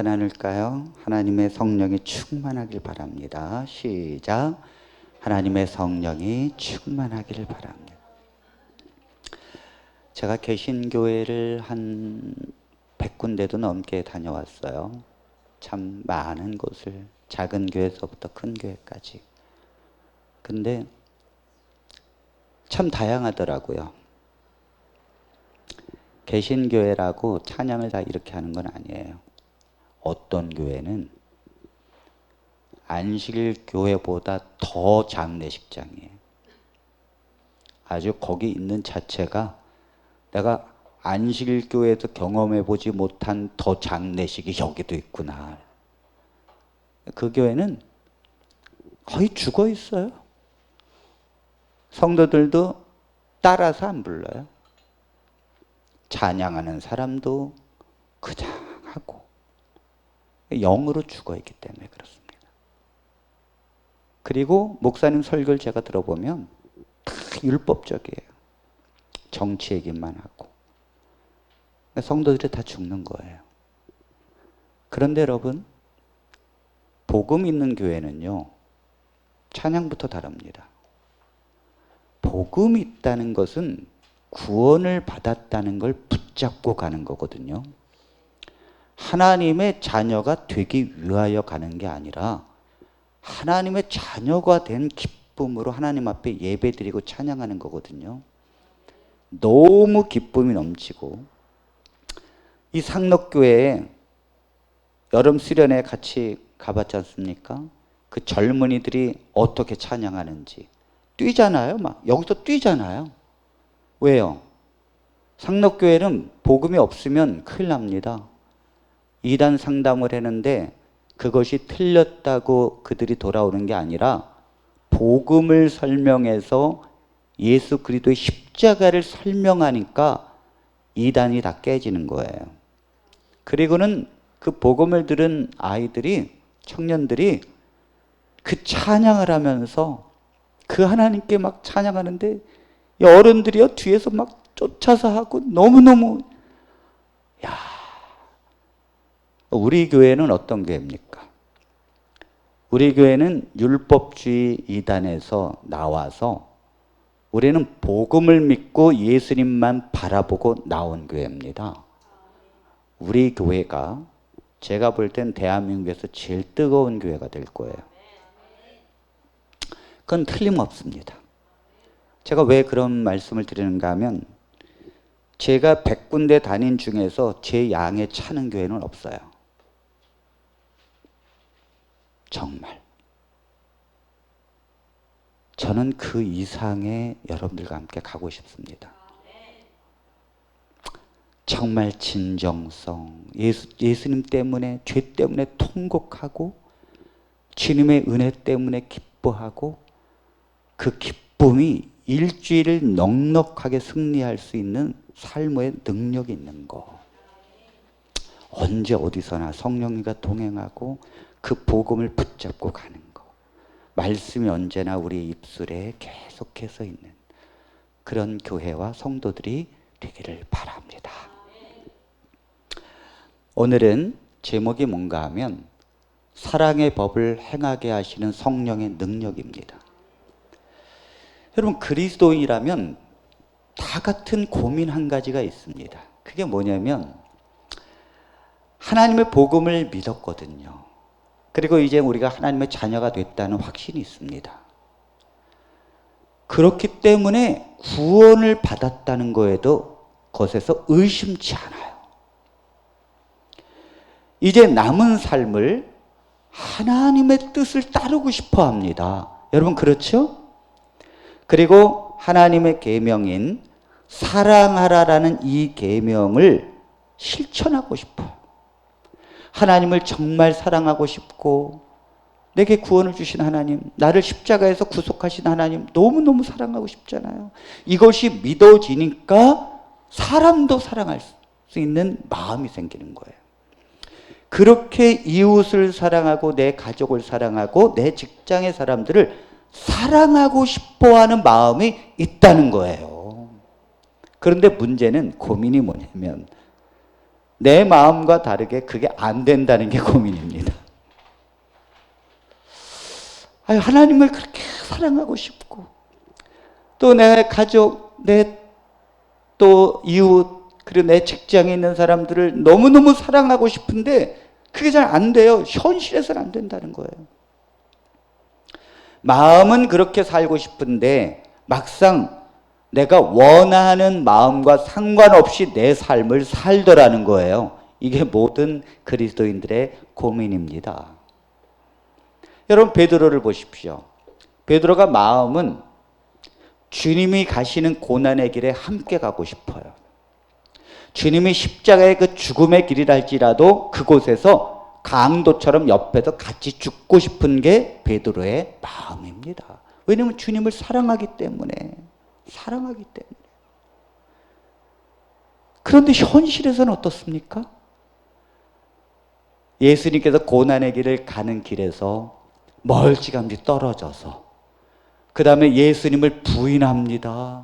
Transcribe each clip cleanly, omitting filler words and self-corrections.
나눌까요? 하나님의 성령이 충만하길 바랍니다. 시작. 하나님의 성령이 충만하길 바랍니다. 제가 개신교회를 한 100군데도 넘게 다녀왔어요. 참 많은 곳을, 작은 교회에서부터 큰 교회까지. 근데 참 다양하더라고요. 개신교회라고 찬양을 다 이렇게 하는 건 아니에요. 어떤 교회는 안식일교회보다 더 장례식장이에요. 아주 거기 있는 자체가 내가 안식일교회에서 경험해보지 못한 더 장례식이 여기도 있구나. 그 교회는 거의 죽어 있어요. 성도들도 따라서 안 불러요. 찬양하는 사람도 그냥 하고 영으로 죽어 있기 때문에 그렇습니다. 그리고 목사님 설교를 제가 들어보면 다 율법적이에요. 정치 얘기만 하고. 성도들이 다 죽는 거예요. 그런데 여러분, 복음 있는 교회는요, 찬양부터 다릅니다. 복음이 있다는 것은 구원을 받았다는 걸 붙잡고 가는 거거든요. 하나님의 자녀가 되기 위하여 가는 게 아니라 하나님의 자녀가 된 기쁨으로 하나님 앞에 예배드리고 찬양하는 거거든요. 너무 기쁨이 넘치고, 이 상록교회에 여름 수련회 같이 가봤지 않습니까? 그 젊은이들이 어떻게 찬양하는지 뛰잖아요. 막 여기서 뛰잖아요. 왜요? 상록교회는 복음이 없으면 큰일 납니다. 이단 상담을 했는데 그것이 틀렸다고 그들이 돌아오는 게 아니라 복음을 설명해서 예수 그리스도의 십자가를 설명하니까 이단이 다 깨지는 거예요. 그리고는 그 복음을 들은 아이들이, 청년들이 그 찬양을 하면서 그 하나님께 막 찬양하는데 이 어른들이요 뒤에서 막 쫓아서 하고 너무너무. 야, 우리 교회는 어떤 교회입니까? 우리 교회는 율법주의 이단에서 나와서 우리는 복음을 믿고 예수님만 바라보고 나온 교회입니다. 우리 교회가 제가 볼 땐 대한민국에서 제일 뜨거운 교회가 될 거예요. 그건 틀림없습니다. 제가 왜 그런 말씀을 드리는가 하면 제가 100군데 다닌 중에서 제 양에 차는 교회는 없어요. 정말. 저는 그 이상의 여러분들과 함께 가고 싶습니다. 정말 진정성, 예수님 때문에, 죄 때문에 통곡하고 주님의 은혜 때문에 기뻐하고 그 기쁨이 일주일을 넉넉하게 승리할 수 있는 삶의 능력이 있는 거. 언제 어디서나 성령님과 동행하고 그 복음을 붙잡고 가는 거. 말씀이 언제나 우리 입술에 계속해서 있는 그런 교회와 성도들이 되기를 바랍니다. 오늘은 제목이 뭔가 하면 사랑의 법을 행하게 하시는 성령의 능력입니다. 여러분, 그리스도인이라면 다 같은 고민 한 가지가 있습니다. 그게 뭐냐면 하나님의 복음을 믿었거든요. 그리고 이제 우리가 하나님의 자녀가 됐다는 확신이 있습니다. 그렇기 때문에 구원을 받았다는 것에서 의심치 않아요. 이제 남은 삶을 하나님의 뜻을 따르고 싶어 합니다. 여러분, 그렇죠? 그리고 하나님의 계명인 사랑하라라는 이 계명을 실천하고 싶어요. 하나님을 정말 사랑하고 싶고 내게 구원을 주신 하나님, 나를 십자가에서 구속하신 하나님 너무너무 사랑하고 싶잖아요. 이것이 믿어지니까 사람도 사랑할 수 있는 마음이 생기는 거예요. 그렇게 이웃을 사랑하고 내 가족을 사랑하고 내 직장의 사람들을 사랑하고 싶어하는 마음이 있다는 거예요. 그런데 문제는, 고민이 뭐냐면 내 마음과 다르게 그게 안 된다는 게 고민입니다. 하나님을 그렇게 사랑하고 싶고, 또 내 가족, 내 또 이웃, 그리고 내 직장에 있는 사람들을 너무너무 사랑하고 싶은데 그게 잘 안 돼요. 현실에서는 안 된다는 거예요. 마음은 그렇게 살고 싶은데 막상 내가 원하는 마음과 상관없이 내 삶을 살더라는 거예요. 이게 모든 그리스도인들의 고민입니다. 여러분, 베드로를 보십시오. 베드로가 마음은 주님이 가시는 고난의 길에 함께 가고 싶어요. 주님이 십자가의 그 죽음의 길이랄지라도 그곳에서 강도처럼 옆에서 같이 죽고 싶은 게 베드로의 마음입니다. 왜냐하면 주님을 사랑하기 때문에. 그런데 현실에서는 어떻습니까? 예수님께서 고난의 길을 가는 길에서 멀찌감치 떨어져서 그 다음에 예수님을 부인합니다.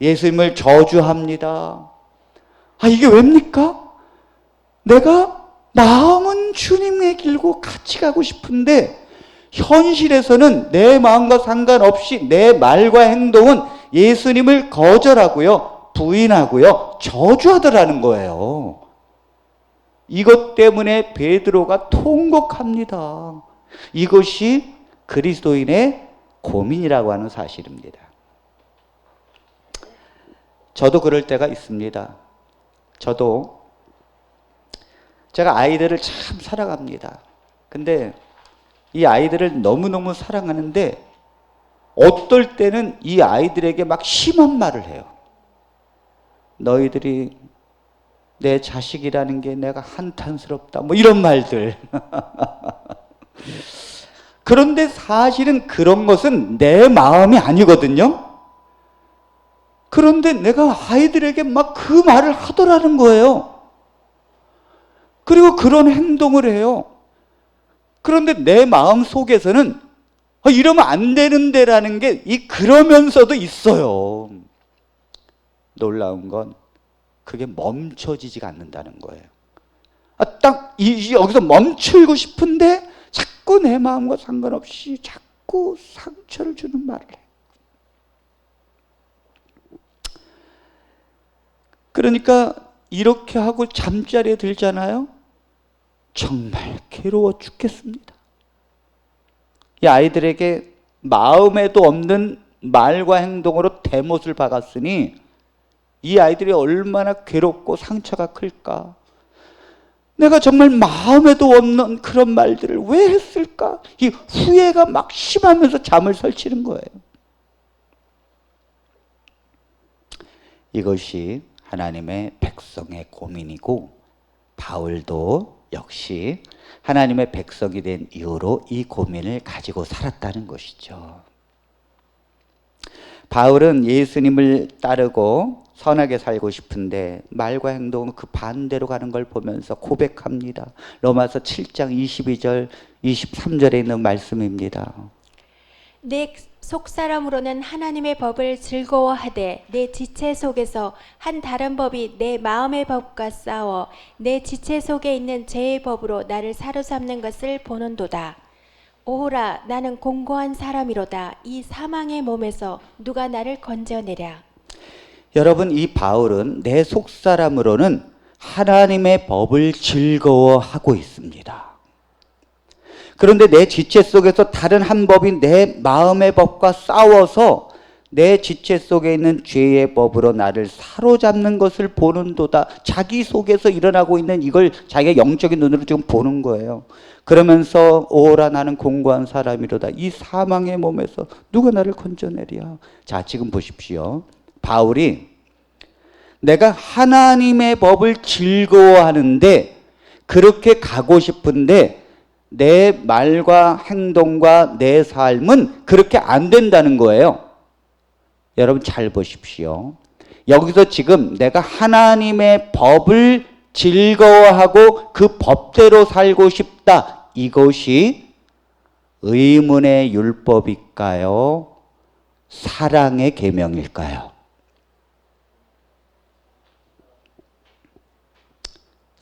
예수님을 저주합니다. 이게 왜입니까? 내가 마음은 주님의 길고 같이 가고 싶은데 현실에서는 내 마음과 상관없이 내 말과 행동은 예수님을 거절하고요, 부인하고요, 저주하더라는 거예요. 이것 때문에 베드로가 통곡합니다. 이것이 그리스도인의 고민이라고 하는 사실입니다. 저도 그럴 때가 있습니다. 제가 아이들을 참 사랑합니다. 근데 이 아이들을 너무너무 사랑하는데 어떨 때는 이 아이들에게 막 심한 말을 해요. 너희들이 내 자식이라는 게 내가 한탄스럽다, 뭐 이런 말들. 그런데 사실은 그런 것은 내 마음이 아니거든요. 그런데 내가 아이들에게 막 그 말을 하더라는 거예요. 그리고 그런 행동을 해요. 그런데 내 마음 속에서는 이러면 안 되는데라는 게 그러면서도 있어요. 놀라운 건 그게 멈춰지지가 않는다는 거예요. 딱 여기서 멈추고 싶은데 자꾸 내 마음과 상관없이 자꾸 상처를 주는 말을 해요. 그러니까 이렇게 하고 잠자리에 들잖아요. 정말 괴로워 죽겠습니다. 이 아이들에게 마음에도 없는 말과 행동으로 대못을 박았으니 이 아이들이 얼마나 괴롭고 상처가 클까. 내가 정말 마음에도 없는 그런 말들을 왜 했을까? 이 후회가 막 심하면서 잠을 설치는 거예요. 이것이 하나님의 백성의 고민이고, 바울도 역시 하나님의 백성이 된 이후로 이 고민을 가지고 살았다는 것이죠. 바울은 예수님을 따르고 선하게 살고 싶은데 말과 행동은 그 반대로 가는 걸 보면서 고백합니다. 로마서 7장 22절 23절에 있는 말씀입니다. 내 속사람으로는 하나님의 법을 즐거워하되 내 지체 속에서 한 다른 법이 내 마음의 법과 싸워 내 지체 속에 있는 죄의 법으로 나를 사로잡는 것을 보는도다. 오호라, 나는 공고한 사람이로다. 이 사망의 몸에서 누가 나를 건져내랴. 여러분, 이 바울은 내 속사람으로는 하나님의 법을 즐거워하고 있습니다. 그런데 내 지체 속에서 다른 한 법인 내 마음의 법과 싸워서 내 지체 속에 있는 죄의 법으로 나를 사로잡는 것을 보는도다. 자기 속에서 일어나고 있는 이걸 자기가 영적인 눈으로 지금 보는 거예요. 그러면서 오라, 나는 공고한 사람이로다. 이 사망의 몸에서 누가 나를 건져내랴. 자, 지금 보십시오. 바울이 내가 하나님의 법을 즐거워하는데 그렇게 가고 싶은데 내 말과 행동과 내 삶은 그렇게 안 된다는 거예요. 여러분 잘 보십시오. 여기서 지금 내가 하나님의 법을 즐거워하고 그 법대로 살고 싶다. 이것이 의문의 율법일까요? 사랑의 계명일까요?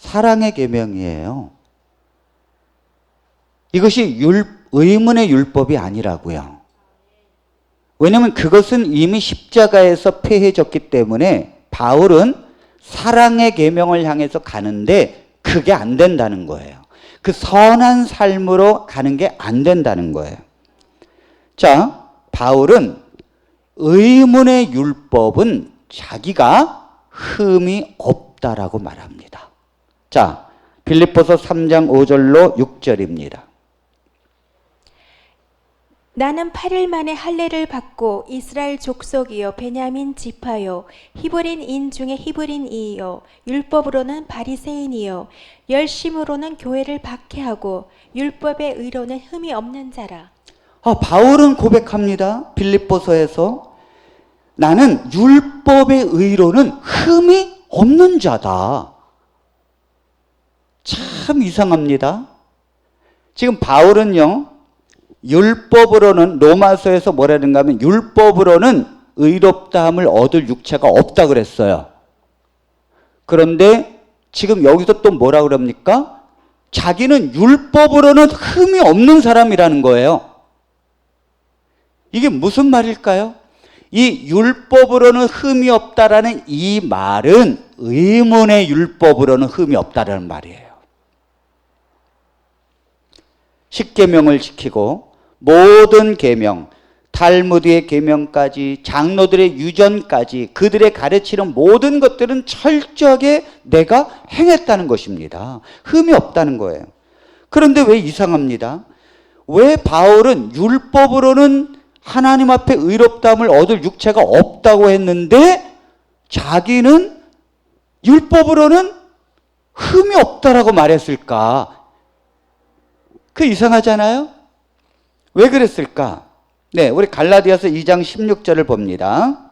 사랑의 계명이에요. 이것이 의문의 율법이 아니라고요. 왜냐하면 그것은 이미 십자가에서 폐해졌기 때문에 바울은 사랑의 계명을 향해서 가는데 그게 안 된다는 거예요. 그 선한 삶으로 가는 게 안 된다는 거예요. 자, 바울은 의문의 율법은 자기가 흠이 없다라고 말합니다. 자, 빌립보서 3장 5절로 6절입니다. 나는 8일 만에 할례를 받고 이스라엘 족속이요 베냐민 지파요 히브리인 중에 히브리인이요 율법으로는 바리새인이요 열심으로는 교회를 박해하고 율법의 의로는 흠이 없는 자라. 바울은 고백합니다. 빌립보서에서 나는 율법의 의로는 흠이 없는 자다. 참 이상합니다. 지금 바울은요, 율법으로는 로마서에서 뭐라는가 하면 율법으로는 의롭다함을 얻을 육체가 없다 그랬어요. 그런데 지금 여기서 또 뭐라 그럽니까? 자기는 율법으로는 흠이 없는 사람이라는 거예요. 이게 무슨 말일까요? 이 율법으로는 흠이 없다라는 이 말은 의문의 율법으로는 흠이 없다라는 말이에요. 십계명을 지키고 모든 계명, 탈무드의 계명까지 장로들의 유전까지 그들의 가르치는 모든 것들은 철저하게 내가 행했다는 것입니다. 흠이 없다는 거예요. 그런데 왜 이상합니다. 왜 바울은 율법으로는 하나님 앞에 의롭다함을 얻을 육체가 없다고 했는데 자기는 율법으로는 흠이 없다라고 말했을까? 그 이상하잖아요? 왜 그랬을까? 네, 우리 갈라디아서 2장 16절을 봅니다.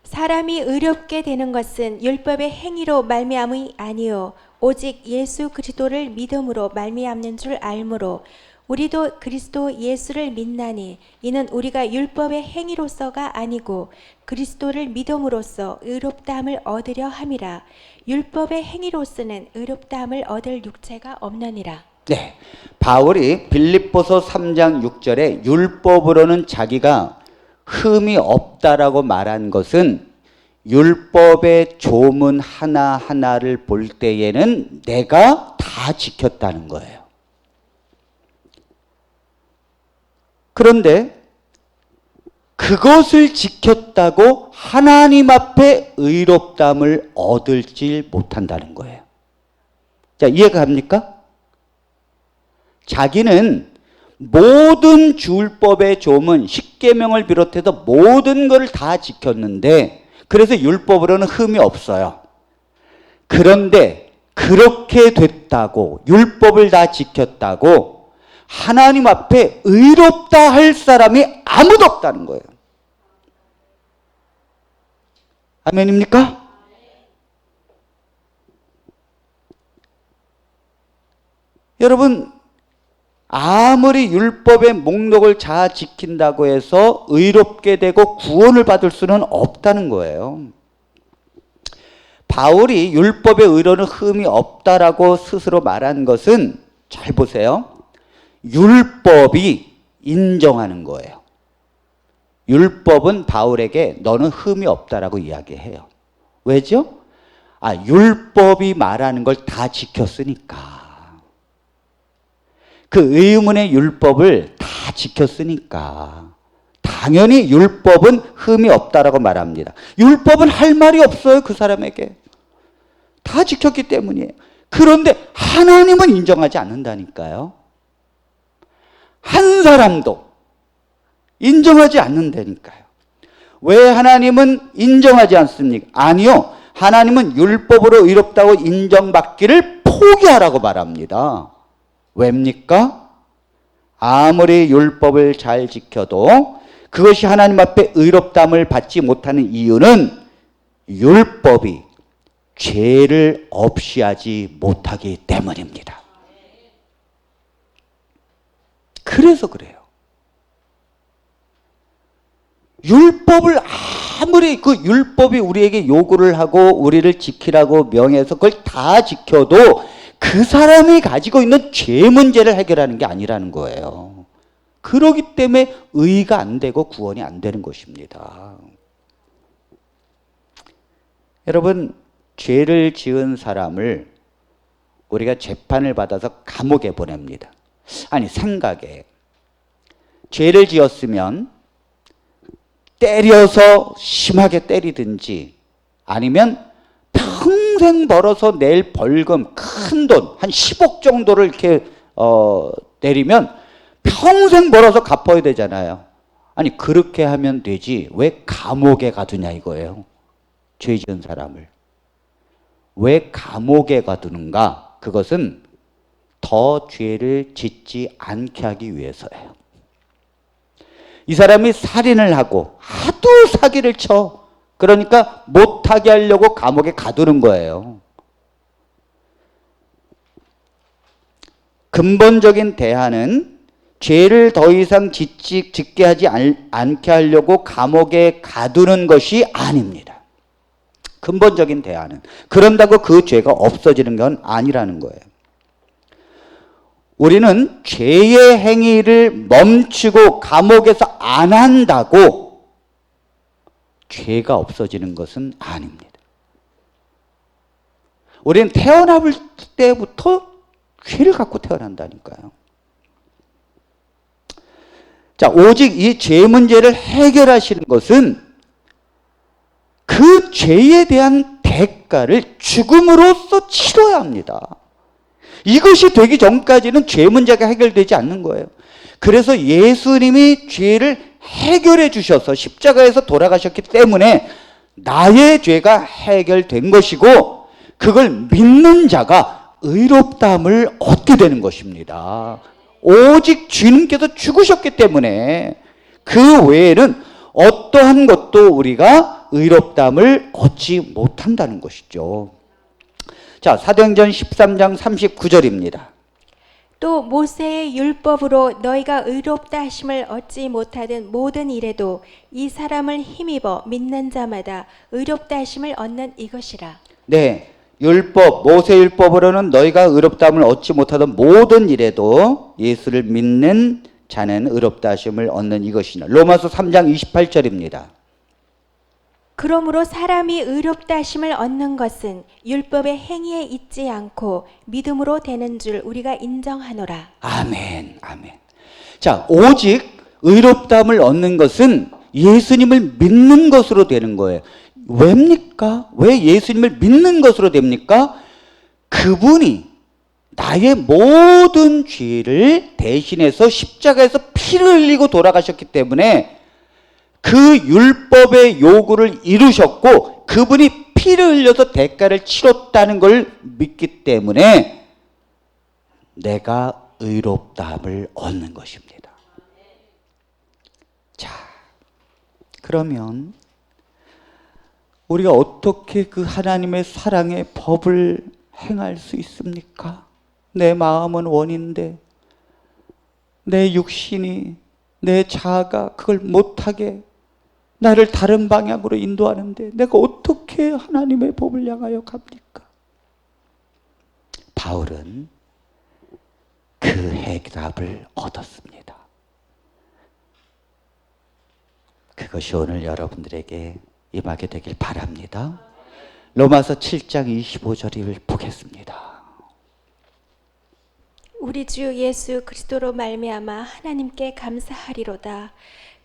사람이 의롭게 되는 것은 율법의 행위로 말미암이 아니요 오직 예수 그리스도를 믿음으로 말미암는 줄 알므로 우리도 그리스도 예수를 믿나니 이는 우리가 율법의 행위로서가 아니고 그리스도를 믿음으로써 의롭다함을 얻으려 함이라. 율법의 행위로서는 의롭다함을 얻을 육체가 없느니라. 네, 바울이 빌립보서 3장 6절에 율법으로는 자기가 흠이 없다라고 말한 것은 율법의 조문 하나하나를 볼 때에는 내가 다 지켰다는 거예요. 그런데 그것을 지켰다고 하나님 앞에 의롭다함을 얻을지 못한다는 거예요. 자, 이해가 갑니까? 자기는 모든 율법의 조문, 십계명을 비롯해서 모든 것을 다 지켰는데 그래서 율법으로는 흠이 없어요. 그런데 그렇게 됐다고 율법을 다 지켰다고 하나님 앞에 의롭다 할 사람이 아무도 없다는 거예요. 아멘입니까? 여러분, 아무리 율법의 목록을 잘 지킨다고 해서 의롭게 되고 구원을 받을 수는 없다는 거예요. 바울이 율법의 의로는 흠이 없다라고 스스로 말한 것은 잘 보세요. 율법이 인정하는 거예요. 율법은 바울에게 너는 흠이 없다라고 이야기해요. 왜죠? 율법이 말하는 걸 다 지켰으니까. 그 의문의 율법을 다 지켰으니까 당연히 율법은 흠이 없다라고 말합니다. 율법은 할 말이 없어요. 그 사람에게. 다 지켰기 때문이에요. 그런데 하나님은 인정하지 않는다니까요. 한 사람도 인정하지 않는다니까요. 왜 하나님은 인정하지 않습니까? 아니요. 하나님은 율법으로 의롭다고 인정받기를 포기하라고 말합니다. 왜입니까? 아무리 율법을 잘 지켜도 그것이 하나님 앞에 의롭다함을 받지 못하는 이유는 율법이 죄를 없이 하지 못하기 때문입니다. 그래서 그래요. 율법을 아무리 그 율법이 우리에게 요구를 하고 우리를 지키라고 명해서 그걸 다 지켜도 그 사람이 가지고 있는 죄 문제를 해결하는 게 아니라는 거예요. 그러기 때문에 의가 안 되고 구원이 안 되는 것입니다. 여러분, 죄를 지은 사람을 우리가 재판을 받아서 감옥에 보냅니다. 아니, 생각에 죄를 지었으면 때려서 심하게 때리든지 아니면 평생 벌어서 낼 벌금, 큰 돈, 한 10억 정도를 이렇게 내리면 평생 벌어서 갚아야 되잖아요. 아니, 그렇게 하면 되지 왜 감옥에 가두냐 이거예요. 죄 지은 사람을 왜 감옥에 가두는가? 그것은 더 죄를 짓지 않게 하기 위해서예요. 이 사람이 살인을 하고 하도 사기를 쳐. 그러니까 못하게 하려고 감옥에 가두는 거예요. 근본적인 대안은 죄를 더 이상 짓게 하지 않게 하려고 감옥에 가두는 것이 아닙니다. 근본적인 대안은. 그런다고 그 죄가 없어지는 건 아니라는 거예요. 우리는 죄의 행위를 멈추고 감옥에서 안 한다고 죄가 없어지는 것은 아닙니다. 우리는 태어날 때부터 죄를 갖고 태어난다니까요. 자, 오직 이 죄 문제를 해결하시는 것은 그 죄에 대한 대가를 죽음으로써 치러야 합니다. 이것이 되기 전까지는 죄 문제가 해결되지 않는 거예요. 그래서 예수님이 죄를 해결해 주셔서 십자가에서 돌아가셨기 때문에 나의 죄가 해결된 것이고 그걸 믿는 자가 의롭다함을 얻게 되는 것입니다. 오직 주님께서 죽으셨기 때문에 그 외에는 어떠한 것도 우리가 의롭다함을 얻지 못한다는 것이죠. 자, 사도행전 13장 39절입니다. 또 모세의 율법으로 너희가 의롭다 하심을 얻지 못하던 모든 일에도 이 사람을 힘입어 믿는 자마다 의롭다 하심을 얻는 이것이라. 네, 율법, 모세 율법으로는 너희가 의롭다함을 얻지 못하던 모든 일에도 예수를 믿는 자는 의롭다 하심을 얻는 이것이냐. 로마서 3장 28절입니다. 그러므로 사람이 의롭다 하심을 얻는 것은 율법의 행위에 있지 않고 믿음으로 되는 줄 우리가 인정하노라. 아멘, 아멘. 자, 오직 의롭다함을 얻는 것은 예수님을 믿는 것으로 되는 거예요. 왜입니까? 왜 예수님을 믿는 것으로 됩니까? 그분이 나의 모든 죄를 대신해서 십자가에서 피를 흘리고 돌아가셨기 때문에 그 율법의 요구를 이루셨고 그분이 피를 흘려서 대가를 치렀다는 걸 믿기 때문에 내가 의롭다함을 얻는 것입니다. 자, 그러면 우리가 어떻게 그 하나님의 사랑의 법을 행할 수 있습니까? 내 마음은 원인데 내 육신이 내 자아가 그걸 못하게 나를 다른 방향으로 인도하는데 내가 어떻게 하나님의 법을 향하여 갑니까? 바울은 그 해답을 얻었습니다. 그것이 오늘 여러분들에게 임하게 되길 바랍니다. 로마서 7장 25절을 보겠습니다. 우리 주 예수 그리스도로 말미암아 하나님께 감사하리로다.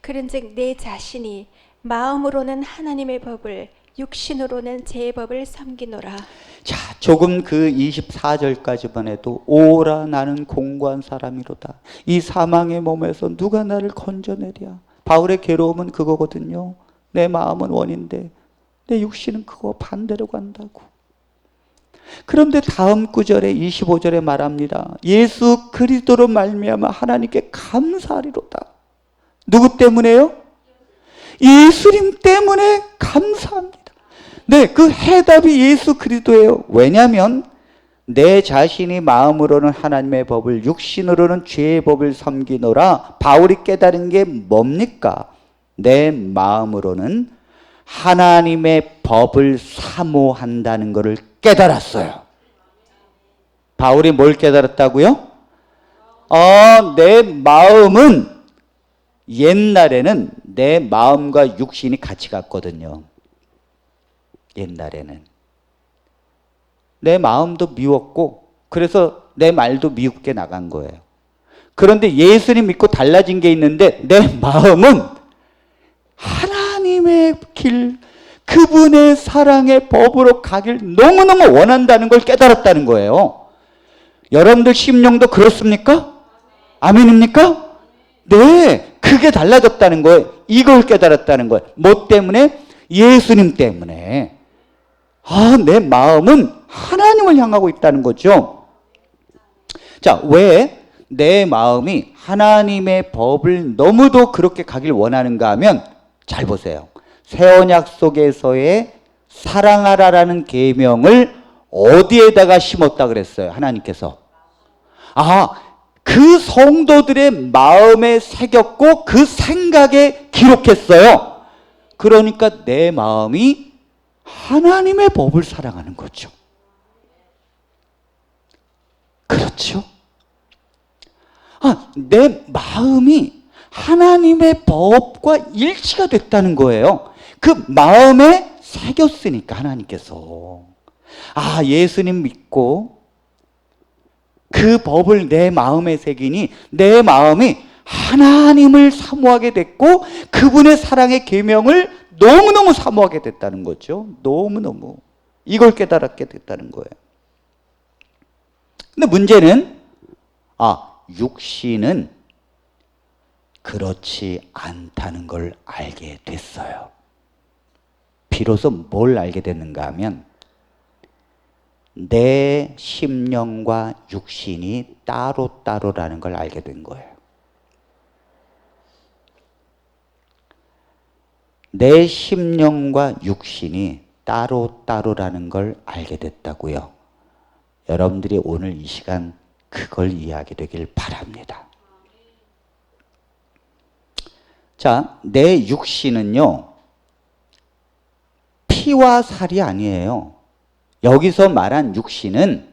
그런즉 내 자신이 마음으로는 하나님의 법을 육신으로는 제 법을 섬기노라. 자, 조금 그 24절까지만 해도 오라 나는 공고한 사람이로다. 이 사망의 몸에서 누가 나를 건져내랴. 바울의 괴로움은 그거거든요. 내 마음은 원인데 내 육신은 그거 반대로 간다고. 그런데 다음 구절에 25절에 말합니다. 예수 그리스도로 말미암아 하나님께 감사하리로다. 누구 때문에요? 예수님 때문에 감사합니다. 네, 그 해답이 예수 그리스도예요. 왜냐하면 내 자신이 마음으로는 하나님의 법을 육신으로는 죄의 법을 섬기노라. 바울이 깨달은 게 뭡니까? 내 마음으로는 하나님의 법을 사모한다는 것을 깨달았어요. 바울이 뭘 깨달았다고요? 내 마음은 옛날에는 내 마음과 육신이 같이 갔거든요. 옛날에는 내 마음도 미웠고 그래서 내 말도 미웃게 나간 거예요. 그런데 예수님 믿고 달라진 게 있는데 내 마음은 하나님의 길, 그분의 사랑의 법으로 가길 너무너무 원한다는 걸 깨달았다는 거예요. 여러분들 심령도 그렇습니까? 아멘입니까? 네, 그게 달라졌다는 거예요. 이걸 깨달았다는 거예요. 뭐 때문에? 예수님 때문에. 내 마음은 하나님을 향하고 있다는 거죠. 자, 왜 내 마음이 하나님의 법을 너무도 그렇게 가길 원하는가 하면 잘 보세요. 새 언약 속에서의 사랑하라라는 계명을 어디에다가 심었다 그랬어요? 하나님께서. 그 성도들의 마음에 새겼고 그 생각에 기록했어요. 그러니까 내 마음이 하나님의 법을 사랑하는 거죠. 그렇죠? 내 마음이 하나님의 법과 일치가 됐다는 거예요. 그 마음에 새겼으니까 하나님께서. 예수님 믿고 그 법을 내 마음에 새기니 내 마음이 하나님을 사모하게 됐고 그분의 사랑의 계명을 너무너무 사모하게 됐다는 거죠. 너무너무. 이걸 깨달았게 됐다는 거예요. 근데 문제는 육신은 그렇지 않다는 걸 알게 됐어요. 비로소 뭘 알게 됐는가 하면 내 심령과 육신이 따로따로라는 걸 알게 된 거예요. 내 심령과 육신이 따로따로라는 걸 알게 됐다고요. 여러분들이 오늘 이 시간 그걸 이해하게 되길 바랍니다. 자, 내 육신은요, 피와 살이 아니에요. 여기서 말한 육신은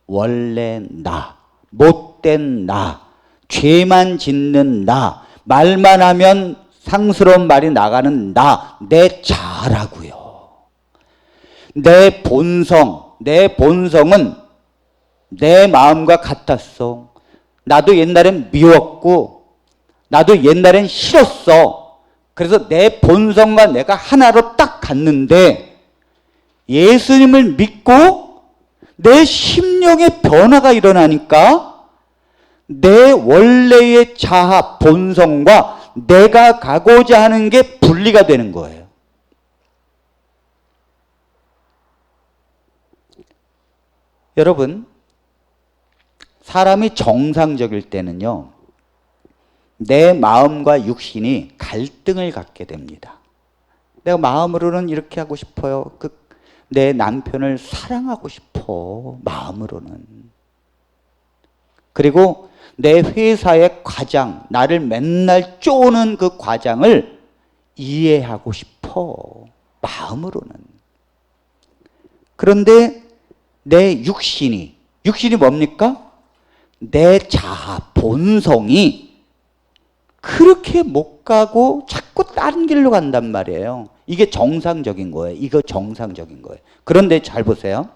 원래 나, 못된 나, 죄만 짓는 나, 말만 하면 상스러운 말이 나가는 나, 내 자라고요. 내 본성은 내 마음과 같았어. 나도 옛날엔 미웠고 나도 옛날엔 싫었어. 그래서 내 본성과 내가 하나로 딱 갔는데 예수님을 믿고 내 심령의 변화가 일어나니까 내 원래의 자아, 본성과 내가 가고자 하는 게 분리가 되는 거예요. 여러분, 사람이 정상적일 때는요, 내 마음과 육신이 갈등을 갖게 됩니다. 내가 마음으로는 이렇게 하고 싶어요. 내 남편을 사랑하고 싶어. 마음으로는. 그리고 내 회사의 과장, 나를 맨날 쪼는 그 과장을 이해하고 싶어. 마음으로는. 그런데 내 육신이 뭡니까? 내 자아, 본성이 그렇게 못 가고 자꾸 다른 길로 간단 말이에요. 이게 정상적인 거예요. 이거 정상적인 거예요. 그런데 잘 보세요.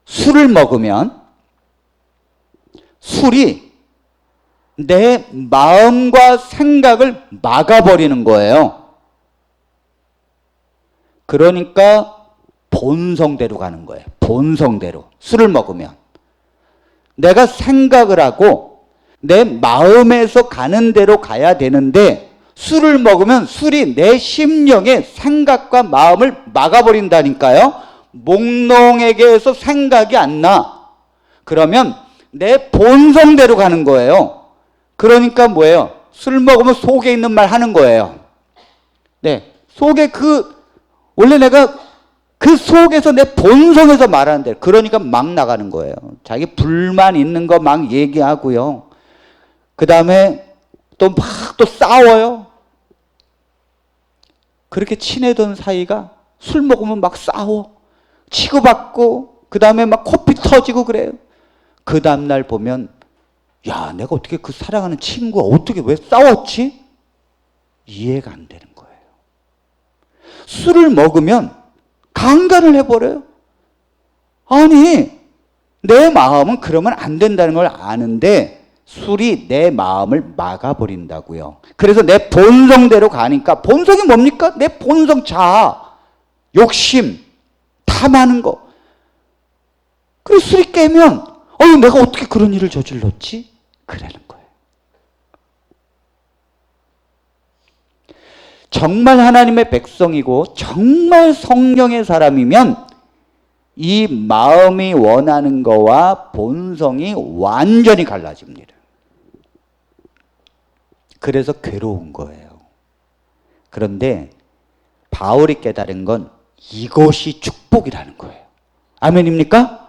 술을 먹으면 술이 내 마음과 생각을 막아버리는 거예요. 그러니까 본성대로 가는 거예요. 본성대로. 술을 먹으면. 내가 생각을 하고 내 마음에서 가는 대로 가야 되는데 술을 먹으면 술이 내 심령의 생각과 마음을 막아버린다니까요. 몽롱에게서 생각이 안 나. 그러면 내 본성대로 가는 거예요. 그러니까 뭐예요? 술 먹으면 속에 있는 말 하는 거예요. 네, 속에 원래 내가 그 속에서 내 본성에서 말하는데 그러니까 막 나가는 거예요. 자기 불만 있는 거 막 얘기하고요. 그 다음에 또 막 또 싸워요. 그렇게 친해던 사이가 술 먹으면 막 싸워. 치고받고, 그 다음에 막 코피 터지고 그래요. 그 다음날 보면, 야, 내가 어떻게 그 사랑하는 친구가 어떻게 왜 싸웠지? 이해가 안 되는 거예요. 술을 먹으면 강간을 해버려요. 아니, 내 마음은 그러면 안 된다는 걸 아는데 술이 내 마음을 막아버린다고요. 그래서 내 본성대로 가니까, 본성이 뭡니까? 내 본성 자아, 욕심, 탐하는 거. 그리고 술이 깨면 내가 어떻게 그런 일을 저질렀지? 그러는 거예요. 정말 하나님의 백성이고 정말 성령의 사람이면 이 마음이 원하는 거와 본성이 완전히 갈라집니다. 그래서 괴로운 거예요. 그런데 바울이 깨달은 건 이것이 축복이라는 거예요. 아멘입니까?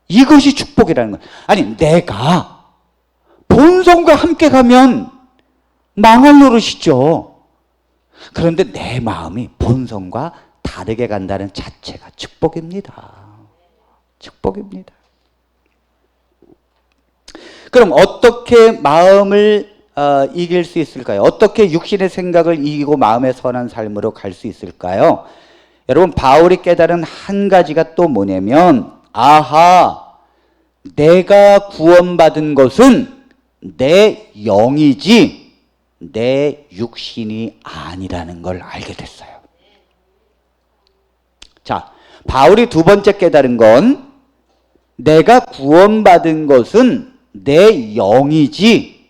이것이 축복이라는 거예요. 아니, 내가 본성과 함께 가면 망할 노릇이죠. 그런데 내 마음이 본성과 다르게 간다는 자체가 축복입니다. 축복입니다. 그럼 어떻게 마음을 이길 수 있을까요? 어떻게 육신의 생각을 이기고 마음의 선한 삶으로 갈 수 있을까요? 여러분, 바울이 깨달은 한 가지가 또 뭐냐면, 아하, 내가 구원받은 것은 내 영이지 내 육신이 아니라는 걸 알게 됐어요. 자, 바울이 두 번째 깨달은 건 내가 구원받은 것은 내 영이지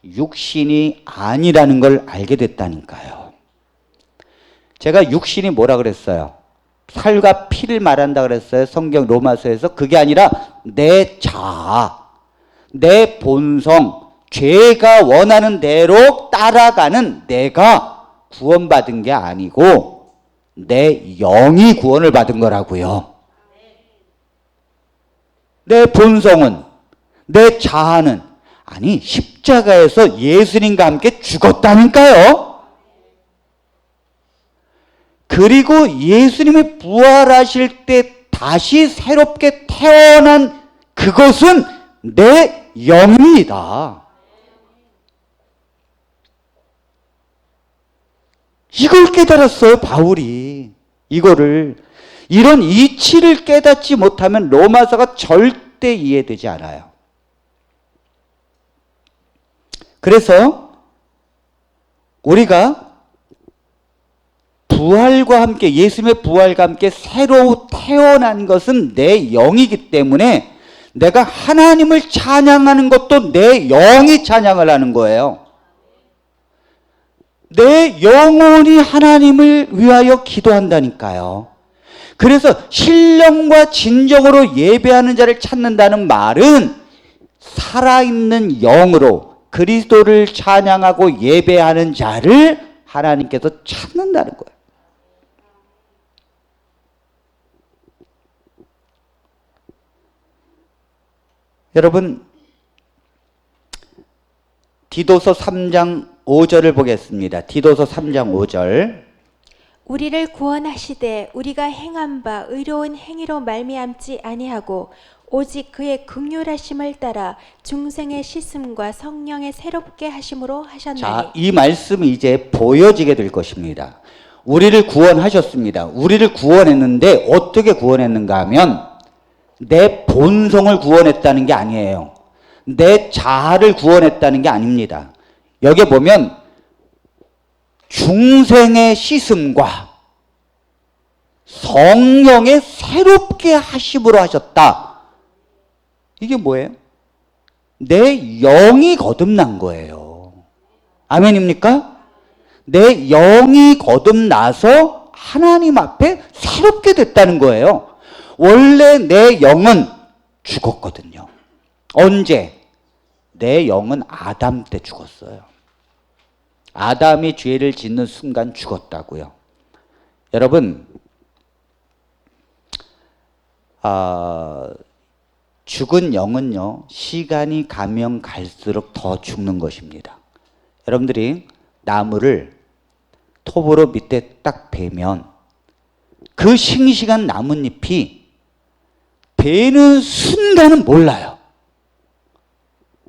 육신이 아니라는 걸 알게 됐다니까요. 제가 육신이 뭐라 그랬어요? 살과 피를 말한다 그랬어요. 성경 로마서에서. 그게 아니라 내 자아, 내 본성, 죄가 원하는 대로 따라가는 내가 구원받은 게 아니고 내 영이 구원을 받은 거라고요. 내 본성은, 내 자아는, 아니, 십자가에서 예수님과 함께 죽었다니까요. 그리고 예수님이 부활하실 때 다시 새롭게 태어난 그것은 내 영입니다. 이걸 깨달았어요, 바울이. 이런 이치를 깨닫지 못하면 로마서가 절대 이해되지 않아요. 그래서 우리가 부활과 함께, 예수님의 부활과 함께 새로 태어난 것은 내 영이기 때문에 내가 하나님을 찬양하는 것도 내 영이 찬양을 하는 거예요. 내 영혼이 하나님을 위하여 기도한다니까요. 그래서 신령과 진정으로 예배하는 자를 찾는다는 말은 살아있는 영으로 그리스도를 찬양하고 예배하는 자를 하나님께서 찾는다는 거예요. 여러분, 디도서 3장 5절을 보겠습니다. 디도서 3장 5절. 우리를 구원하시되 우리가 행한 바 의로운 행위로 말미암지 아니하고 오직 그의 긍휼하심을 따라 중생의 씻음과 성령의 새롭게 하심으로 하셨나니. 자, 이 말씀이 이제 보여지게 될 것입니다. 우리를 구원하셨습니다. 우리를 구원했는데 어떻게 구원했는가 하면 내 본성을 구원했다는 게 아니에요. 내 자아를 구원했다는 게 아닙니다. 여기 보면 중생의 씻음과 성령의 새롭게 하심으로 하셨다. 이게 뭐예요? 내 영이 거듭난 거예요. 아멘입니까? 내 영이 거듭나서 하나님 앞에 새롭게 됐다는 거예요. 원래 내 영은 죽었거든요. 언제? 내 영은 아담 때 죽었어요. 아담이 죄를 짓는 순간 죽었다고요. 여러분, 죽은 영은요, 시간이 가면 갈수록 더 죽는 것입니다. 여러분들이 나무를 톱으로 밑에 딱 베면 그 싱싱한 나뭇잎이 베는 순간은 몰라요.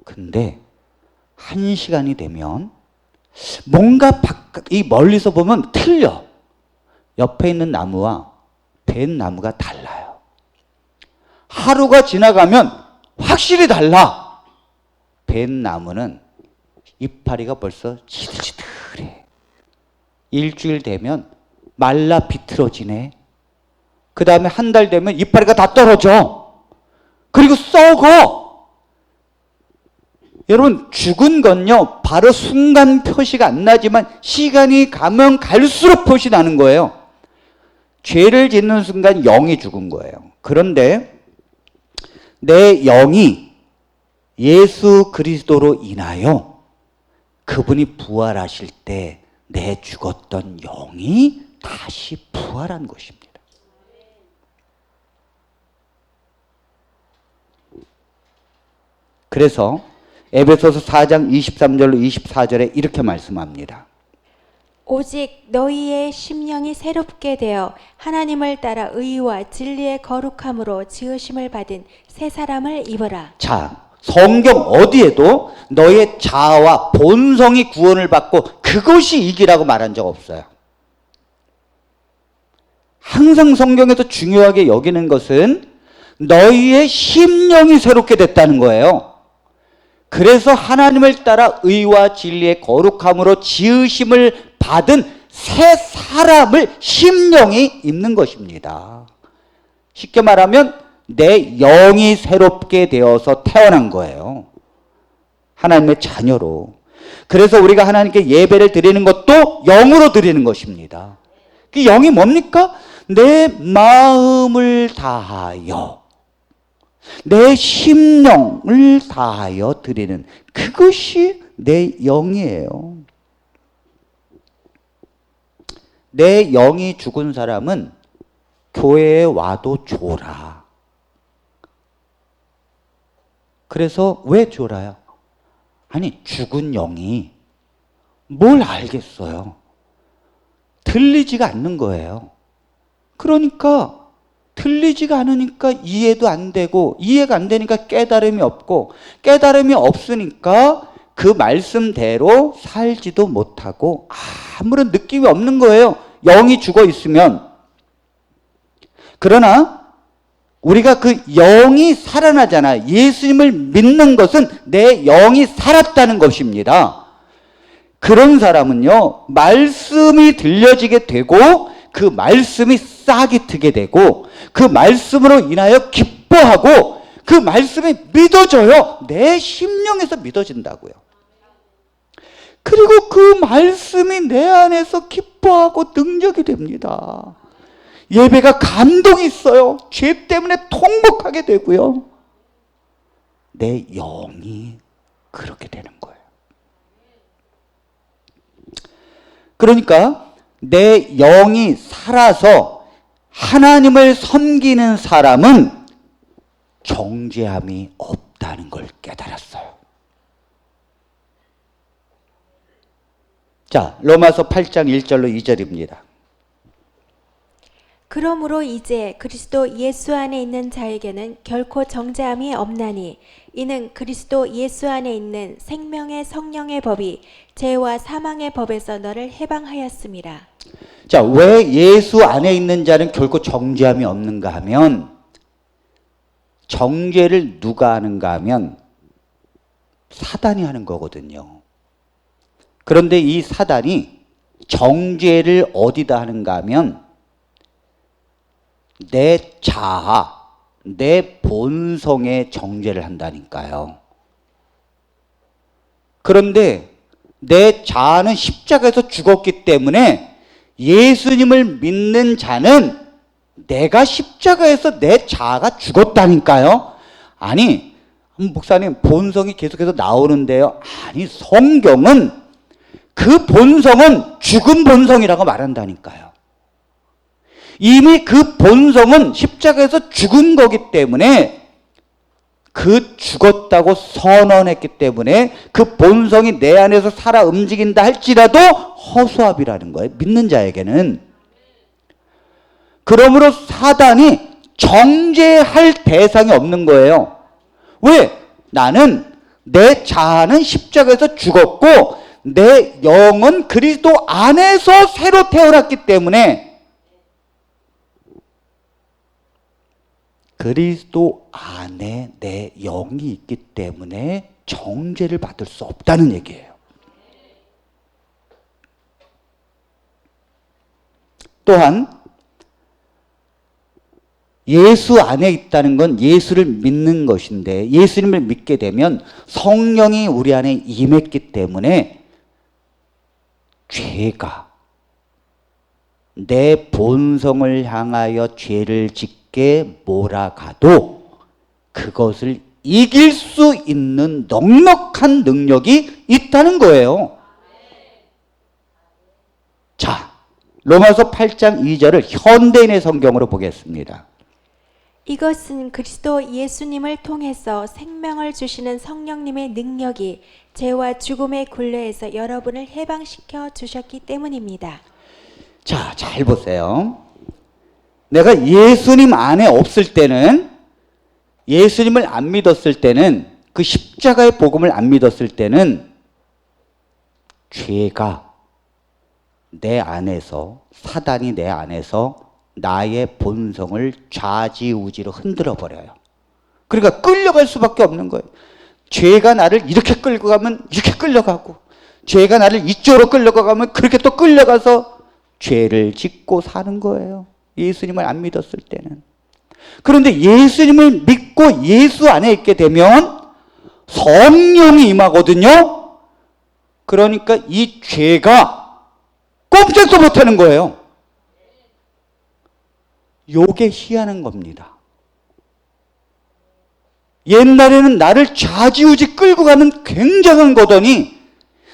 근데 1시간이 되면 뭔가 이 멀리서 보면 틀려. 옆에 있는 나무와 벤 나무가 달라요. 하루가 지나가면 확실히 달라. 벤 나무는 이파리가 벌써 지들지들해. 일주일 되면 말라 비틀어지네. 그 다음에 한 달 되면 이파리가 다 떨어져. 그리고 썩어. 여러분, 죽은 건요, 바로 순간 표시가 안 나지만 시간이 가면 갈수록 표시 나는 거예요. 죄를 짓는 순간 영이 죽은 거예요. 그런데 내 영이 예수 그리스도로 인하여 그분이 부활하실 때 내 죽었던 영이 다시 부활한 것입니다. 그래서 에베소서 4장 23절로 24절에 이렇게 말씀합니다. 오직 너희의 심령이 새롭게 되어 하나님을 따라 의와 진리의 거룩함으로 지으심을 받은 새 사람을 입어라. 자, 성경 어디에도 너의 자아와 본성이 구원을 받고 그것이 이기라고 말한 적 없어요. 항상 성경에서 중요하게 여기는 것은 너희의 심령이 새롭게 됐다는 거예요. 그래서 하나님을 따라 의와 진리의 거룩함으로 지으심을 받은 새 사람을 심령이 입는 것입니다. 쉽게 말하면 내 영이 새롭게 되어서 태어난 거예요. 하나님의 자녀로. 그래서 우리가 하나님께 예배를 드리는 것도 영으로 드리는 것입니다. 그 영이 뭡니까? 내 마음을 다하여, 내 심령을 다하여 드리는 그것이 내 영이에요. 내 영이 죽은 사람은 교회에 와도 졸아. 그래서 왜 졸아요? 아니, 죽은 영이 뭘 알겠어요? 들리지가 않는 거예요. 그러니까 들리지가 않으니까 이해도 안 되고, 이해가 안 되니까 깨달음이 없고, 깨달음이 없으니까 그 말씀대로 살지도 못하고 아무런 느낌이 없는 거예요. 영이 죽어 있으면. 그러나 우리가 그 영이 살아나잖아. 예수님을 믿는 것은 내 영이 살았다는 것입니다. 그런 사람은요, 말씀이 들려지게 되고 그 말씀이 싹이 트게 되고 그 말씀으로 인하여 기뻐하고 그 말씀이 믿어져요. 내 심령에서 믿어진다고요. 그리고 그 말씀이 내 안에서 기뻐하고 능력이 됩니다. 예배가 감동이 있어요. 죄 때문에 통곡하게 되고요. 내 영이 그렇게 되는 거예요. 그러니까 내 영이 살아서 하나님을 섬기는 사람은 정죄함이 없다는 걸 깨달았어요. 자, 로마서 8장 1절로 2절입니다. 그러므로 이제 그리스도 예수 안에 있는 자에게는 결코 정죄함이 없나니 이는 그리스도 예수 안에 있는 생명의 성령의 법이 죄와 사망의 법에서 너를 해방하였음이라. 자, 왜 예수 안에 있는 자는 결코 정죄함이 없는가 하면, 정죄를 누가 하는가 하면 사단이 하는 거거든요. 그런데 이 사단이 정죄를 어디다 하는가 하면 내 자아, 내 본성에 정죄를 한다니까요. 그런데 내 자아는 십자가에서 죽었기 때문에 예수님을 믿는 자는 내가 십자가에서 내 자아가 죽었다니까요. 아니, 목사님, 본성이 계속해서 나오는데요. 아니, 성경은 그 본성은 죽은 본성이라고 말한다니까요. 이미 그 본성은 십자가에서 죽은 거기 때문에 그 죽었다고 선언했기 때문에 그 본성이 내 안에서 살아 움직인다 할지라도 허수아비라는 거예요. 믿는 자에게는. 그러므로 사단이 정죄할 대상이 없는 거예요. 왜? 나는 내 자아는 십자가에서 죽었고 내 영은 그리스도 안에서 새로 태어났기 때문에 그리스도 안에 내 영이 있기 때문에 정죄를 받을 수 없다는 얘기예요. 또한 예수 안에 있다는 건 예수를 믿는 것인데 예수님을 믿게 되면 성령이 우리 안에 임했기 때문에 죄가 내 본성을 향하여 죄를 짓게 몰아가도 그것을 이길 수 있는 넉넉한 능력이 있다는 거예요. 자, 로마서 8장 2절을 현대인의 성경으로 보겠습니다. 이것은 그리스도 예수님을 통해서 생명을 주시는 성령님의 능력이 죄와 죽음의 굴레에서 여러분을 해방시켜 주셨기 때문입니다. 자, 잘 보세요. 내가 예수님 안에 없을 때는, 예수님을 안 믿었을 때는, 그 십자가의 복음을 안 믿었을 때는 죄가 내 안에서, 사단이 내 안에서 나의 본성을 좌지우지로 흔들어 버려요. 그러니까 끌려갈 수밖에 없는 거예요. 죄가 나를 이렇게 끌고 가면 이렇게 끌려가고, 죄가 나를 이쪽으로 끌려가면 그렇게 또 끌려가서 죄를 짓고 사는 거예요. 예수님을 안 믿었을 때는. 그런데 예수님을 믿고 예수 안에 있게 되면 성령이 임하거든요. 그러니까 이 죄가 꼼짝도 못하는 거예요. 요게 희한한 겁니다. 옛날에는 나를 좌지우지 끌고 가는 굉장한 거더니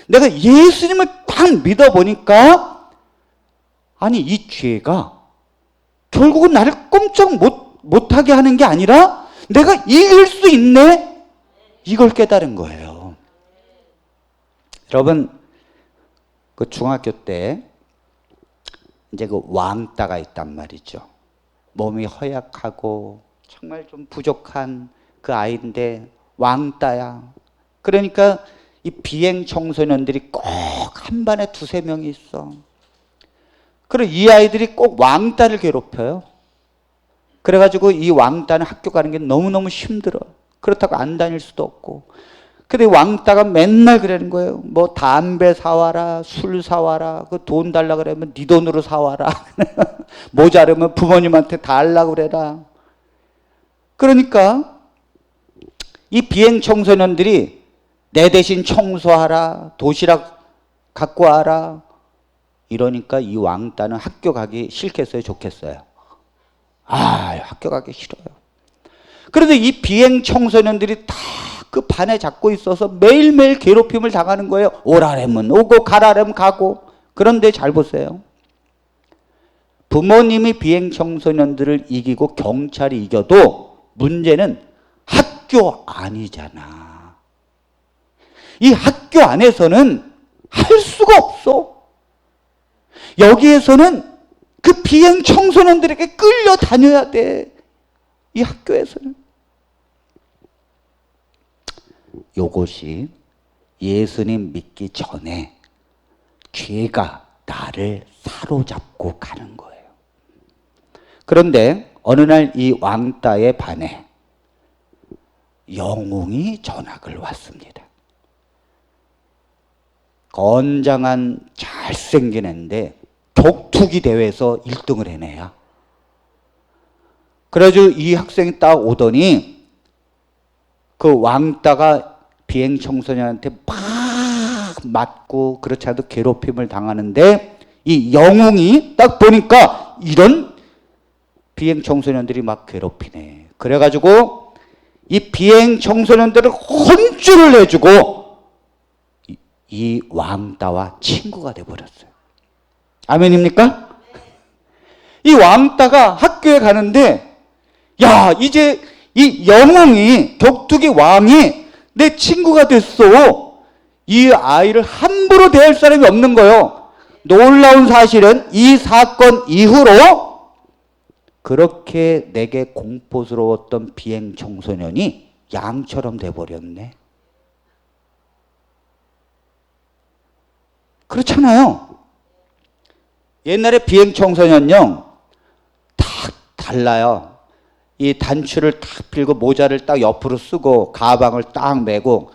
내가 예수님을 딱 믿어보니까 아니 이 죄가 결국은 나를 꼼짝 못하게 하는 게 아니라 내가 이길 수 있네? 이걸 깨달은 거예요. 여러분 그 중학교 때 이제 그 왕따가 있단 말이죠. 몸이 허약하고 정말 좀 부족한 그 아이인데 왕따야. 그러니까 이 비행 청소년들이 꼭 한 반에 두세 명이 있어. 그리고 이 아이들이 꼭 왕따를 괴롭혀요. 그래가지고 이 왕따는 학교 가는 게 너무너무 힘들어. 그렇다고 안 다닐 수도 없고. 근데 왕따가 맨날 그러는 거예요. 뭐 담배 사와라, 술 사와라, 그 돈 달라 그러면 네 돈으로 사와라. 모자르면 부모님한테 달라고 그래라. 그러니까 이 비행 청소년들이 내 대신 청소하라, 도시락 갖고 와라. 이러니까 이 왕따는 학교 가기 싫겠어요, 좋겠어요? 아, 학교 가기 싫어요. 그런데 이 비행 청소년들이 다 그 반에 잡고 있어서 매일매일 괴롭힘을 당하는 거예요. 오라래면 오고 가라래면 가고. 그런데 잘 보세요. 부모님이 비행 청소년들을 이기고 경찰이 이겨도 문제는 학교 아니잖아. 이 학교 안에서는 할 수가 없어. 여기에서는 그 비행 청소년들에게 끌려다녀야 돼. 이 학교에서는. 요것이 예수님 믿기 전에 죄가 나를 사로잡고 가는 거예요. 그런데 어느 날 이 왕따의 반에 영웅이 전학을 왔습니다. 건장한 잘생긴 애인데 격투기 대회에서 1등을 해내야. 그래가지고 이 학생이 딱 오더니 그 왕따가 비행 청소년한테 막 맞고 그렇지 않아도 괴롭힘을 당하는데 이 영웅이 딱 보니까 이런 비행 청소년들이 막 괴롭히네. 그래가지고 이 비행 청소년들을 혼쭐을 내주고 이 왕따와 친구가 돼버렸어요. 아멘입니까? 이 왕따가 학교에 가는데 야 이제 이 영웅이, 격투기 왕이 내 친구가 됐어. 이 아이를 함부로 대할 사람이 없는 거예요. 놀라운 사실은 이 사건 이후로 그렇게 내게 공포스러웠던 비행 청소년이 양처럼 돼버렸네. 그렇잖아요. 옛날에 비행 청소년요, 다 달라요. 이 단추를 탁 빌고 모자를 딱 옆으로 쓰고 가방을 딱 메고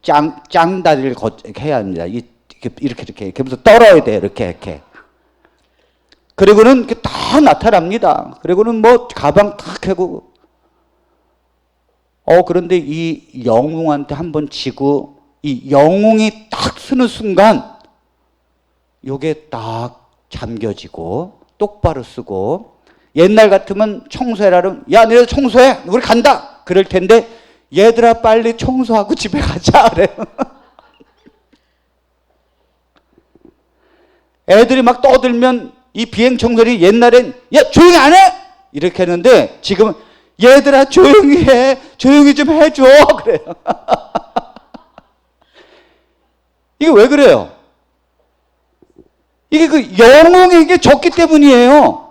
짱다리를 해야 합니다. 이렇게 하면서 떨어야 돼. 이렇게. 그리고는 다 나타납니다. 그리고는 뭐 가방 탁 하고. 그런데 이 영웅한테 한번 지고 이 영웅이 딱 쓰는 순간 요게 딱 잠겨지고 똑바로 쓰고, 옛날 같으면 청소해라면 야 너네 청소해 우리 간다 그럴 텐데, 얘들아 빨리 청소하고 집에 가자 그래요. 애들이 막 떠들면 이 비행 청소년이 옛날엔 야 조용히 안 해 이렇게 했는데, 지금은 얘들아 조용히 해, 조용히 좀 해줘 그래요. 이게 왜 그래요? 이게 그 영웅에게 졌기 때문이에요.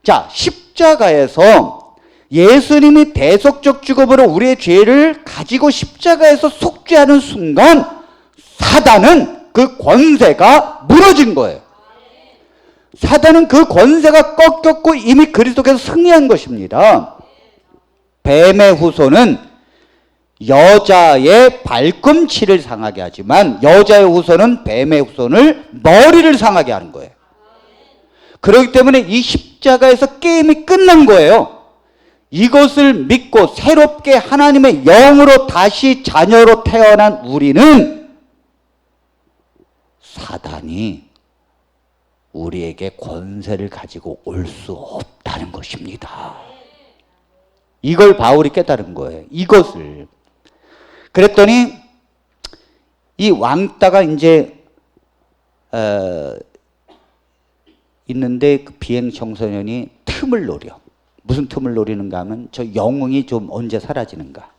자, 십자가에서 예수님이 대속적 직업으로 우리의 죄를 가지고 십자가에서 속죄하는 순간 사단은 그 권세가 무너진 거예요. 사단은 그 권세가 꺾였고 이미 그리스도께서 승리한 것입니다. 뱀의 후손은 여자의 발꿈치를 상하게 하지만 여자의 후손은 뱀의 후손을 머리를 상하게 하는 거예요. 그렇기 때문에 이 십자가에서 게임이 끝난 거예요. 이것을 믿고 새롭게 하나님의 영으로 다시 자녀로 태어난 우리는 사단이 우리에게 권세를 가지고 올 수 없다는 것입니다. 이걸 바울이 깨달은 거예요. 이것을. 그랬더니 이 왕따가 이제 있는데 그 비행 청소년이 틈을 노려. 무슨 틈을 노리는가 하면 저 영웅이 좀 언제 사라지는가.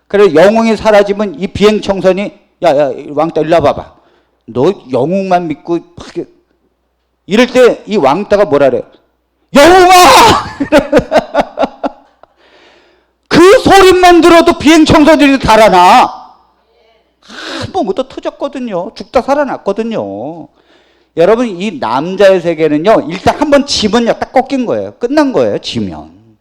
그래 영웅이 사라지면 이 비행 청소년이 야 왕따 일로 와봐봐. 너 영웅만 믿고 이럴 때 이 왕따가 뭐라 그래? 영웅아! 그 소리만 들어도 비행 청소년이 달아나. 한 번부터 터졌거든요. 죽다 살아났거든요. 여러분 이 남자의 세계는요, 일단 한번 지면요 딱 꺾인 거예요. 끝난 거예요. 지면.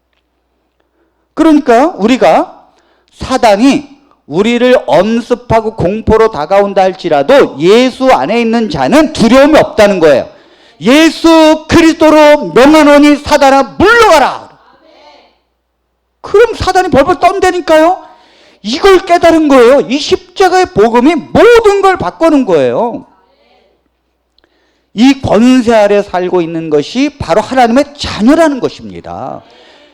그러니까 우리가 사단이 우리를 엄습하고 공포로 다가온다 할지라도 예수 안에 있는 자는 두려움이 없다는 거예요. 예수 그리스도로 명하노니 사단아 물러가라. 그럼 사단이 벌벌 떤다니까요. 이걸 깨달은 거예요. 이 십자가의 복음이 모든 걸 바꾸는 거예요. 이 권세 아래 살고 있는 것이 바로 하나님의 자녀라는 것입니다.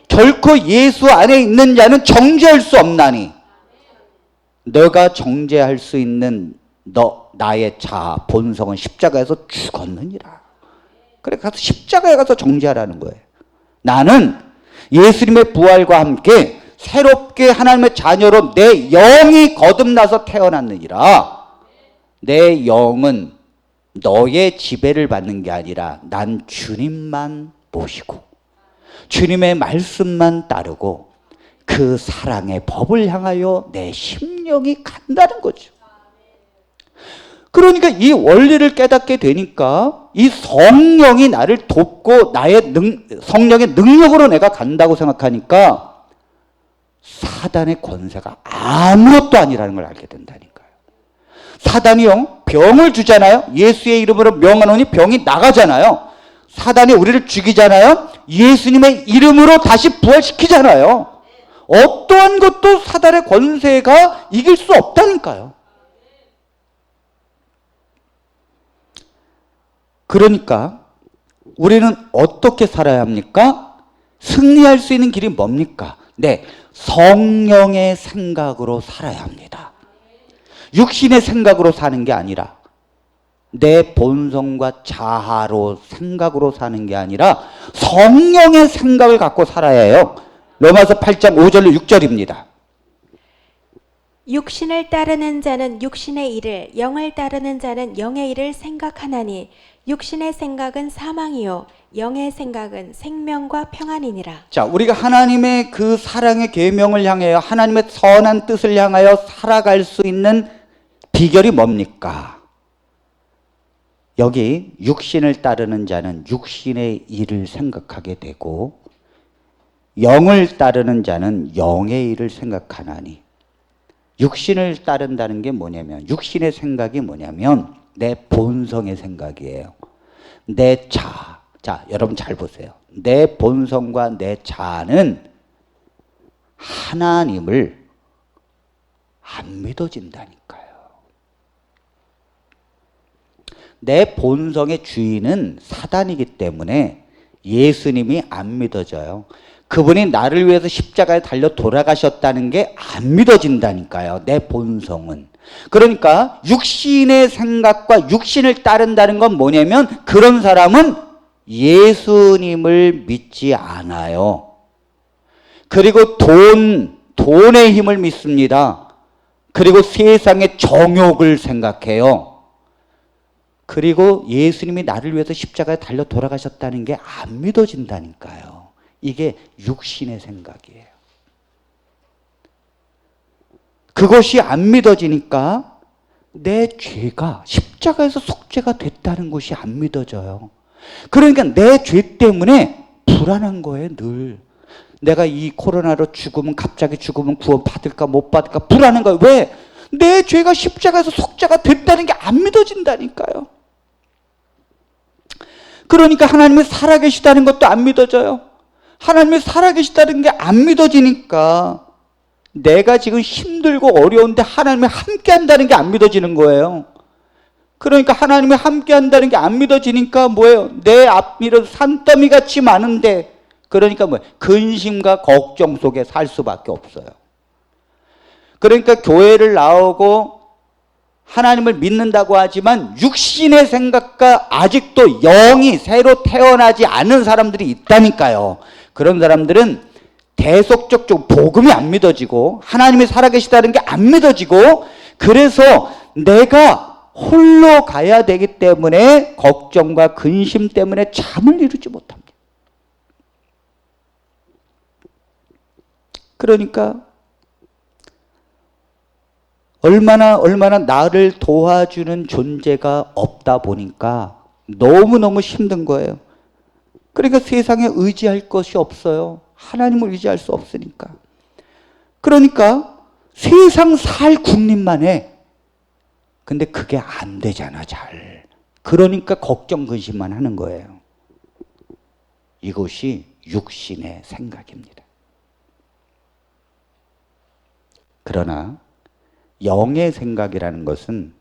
결코 예수 안에 있는 자는 정죄할 수 없나니 너가 정죄할 수 있는 나의 자아 본성은 십자가에서 죽었느니라. 그래 가서 십자가에 가서 정죄하라는 거예요. 나는 예수님의 부활과 함께 새롭게 하나님의 자녀로 내 영이 거듭나서 태어났느니라. 내 영은 너의 지배를 받는 게 아니라 난 주님만 모시고 주님의 말씀만 따르고 그 사랑의 법을 향하여 내 심령이 간다는 거죠. 그러니까 이 원리를 깨닫게 되니까 이 성령이 나를 돕고 나의 성령의 능력으로 내가 간다고 생각하니까 사단의 권세가 아무것도 아니라는 걸 알게 된다니까요. 사단이요 병을 주잖아요. 예수의 이름으로 명하노니 병이 나가잖아요. 사단이 우리를 죽이잖아요. 예수님의 이름으로 다시 부활시키잖아요. 어떠한 것도 사단의 권세가 이길 수 없다니까요. 그러니까 우리는 어떻게 살아야 합니까? 승리할 수 있는 길이 뭡니까? 네, 성령의 생각으로 살아야 합니다. 육신의 생각으로 사는 게 아니라 내 본성과 자아로 생각으로 사는 게 아니라 성령의 생각을 갖고 살아야 해요. 로마서 8장 5절로 6절입니다. 육신을 따르는 자는 육신의 일을, 영을 따르는 자는 영의 일을 생각하나니 육신의 생각은 사망이요 영의 생각은 생명과 평안이니라. 자, 우리가 하나님의 그 사랑의 계명을 향하여 하나님의 선한 뜻을 향하여 살아갈 수 있는 비결이 뭡니까? 여기 육신을 따르는 자는 육신의 일을 생각하게 되고 영을 따르는 자는 영의 일을 생각하나니. 육신을 따른다는 게 뭐냐면, 육신의 생각이 뭐냐면 내 본성의 생각이에요. 내 자. 자, 여러분 잘 보세요. 내 본성과 내 자아는 하나님을 안 믿어진다니까요. 내 본성의 주인은 사단이기 때문에 예수님이 안 믿어져요. 그분이 나를 위해서 십자가에 달려 돌아가셨다는 게 안 믿어진다니까요. 내 본성은. 그러니까 육신의 생각과 육신을 따른다는 건 뭐냐면 그런 사람은 예수님을 믿지 않아요. 그리고 돈의 힘을 믿습니다. 그리고 세상의 정욕을 생각해요. 그리고 예수님이 나를 위해서 십자가에 달려 돌아가셨다는 게 안 믿어진다니까요. 이게 육신의 생각이에요. 그것이 안 믿어지니까 내 죄가 십자가에서 속죄가 됐다는 것이 안 믿어져요. 그러니까 내 죄 때문에 불안한 거예요, 늘. 내가 이 코로나로 죽으면, 갑자기 죽으면 구원 받을까 못 받을까 불안한 거예요. 왜? 내 죄가 십자가에서 속죄가 됐다는 게 안 믿어진다니까요. 그러니까 하나님이 살아계시다는 것도 안 믿어져요. 하나님이 살아계시다는 게 안 믿어지니까 내가 지금 힘들고 어려운데 하나님이 함께 한다는 게 안 믿어지는 거예요. 그러니까 하나님이 함께 한다는 게 안 믿어지니까 뭐예요? 내 앞미로 산더미 같이 많은데, 그러니까 뭐예요? 근심과 걱정 속에 살 수밖에 없어요. 그러니까 교회를 나오고 하나님을 믿는다고 하지만 육신의 생각과 아직도 영이 새로 태어나지 않은 사람들이 있다니까요. 그런 사람들은 대속적으로 복음이 안 믿어지고 하나님이 살아계시다는 게 안 믿어지고, 그래서 내가 홀로 가야 되기 때문에 걱정과 근심 때문에 잠을 이루지 못합니다. 그러니까 얼마나 나를 도와주는 존재가 없다 보니까 너무너무 힘든 거예요. 그러니까 세상에 의지할 것이 없어요. 하나님을 의지할 수 없으니까. 그러니까 세상 살 군림만 해. 근데 그게 안 되잖아, 잘. 그러니까 걱정, 근심만 하는 거예요. 이것이 육신의 생각입니다. 그러나 영의 생각이라는 것은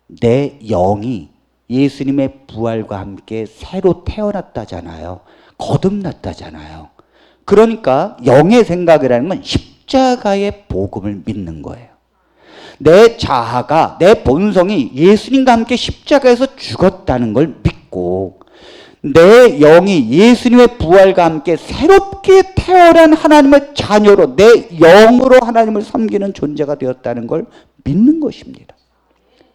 내 영이 예수님의 부활과 함께 새로 태어났다잖아요. 거듭났다잖아요. 그러니까 영의 생각이라는 건 십자가의 복음을 믿는 거예요. 내 자아가, 내 본성이 예수님과 함께 십자가에서 죽었다는 걸 믿고 내 영이 예수님의 부활과 함께 새롭게 태어난 하나님의 자녀로, 내 영으로 하나님을 섬기는 존재가 되었다는 걸 믿는 것입니다.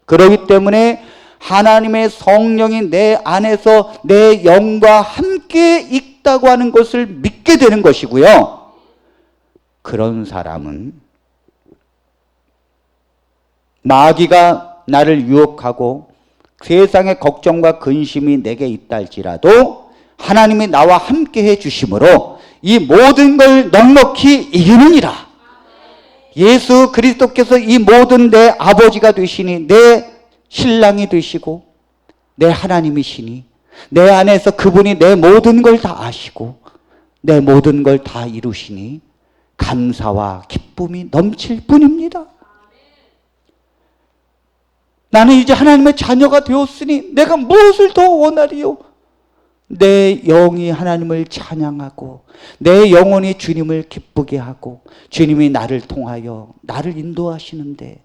그렇기 때문에 하나님의 성령이 내 안에서 내 영과 함께 있다고 하는 것을 믿게 되는 것이고요. 그런 사람은 마귀가 나를 유혹하고 세상의 걱정과 근심이 내게 있다 할지라도 하나님이 나와 함께 해 주심으로 이 모든 걸 넉넉히 이기느니라. 예수 그리스도께서 이 모든 내 아버지가 되시니, 내 신랑이 되시고 내 하나님이시니, 내 안에서 그분이 내 모든 걸 다 아시고 내 모든 걸 다 이루시니 감사와 기쁨이 넘칠 뿐입니다. 나는 이제 하나님의 자녀가 되었으니 내가 무엇을 더 원하리요? 내 영이 하나님을 찬양하고 내 영혼이 주님을 기쁘게 하고 주님이 나를 통하여 나를 인도하시는데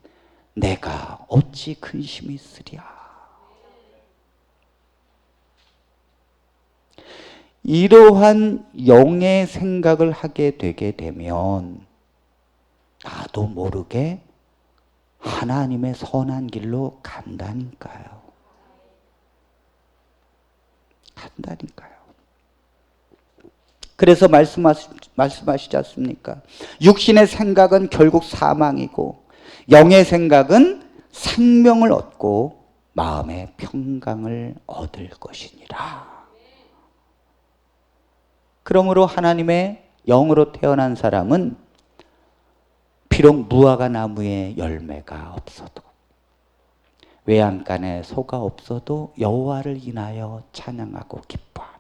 내가 어찌 근심이 있으랴. 이러한 영의 생각을 하게 되게 되면 나도 모르게 하나님의 선한 길로 간다니까요. 간다니까요. 그래서 말씀하시지 않습니까? 육신의 생각은 결국 사망이고 영의 생각은 생명을 얻고 마음의 평강을 얻을 것이니라. 그러므로 하나님의 영으로 태어난 사람은 비록 무화과 나무에 열매가 없어도 외양간에 소가 없어도 여호와를 인하여 찬양하고 기뻐하고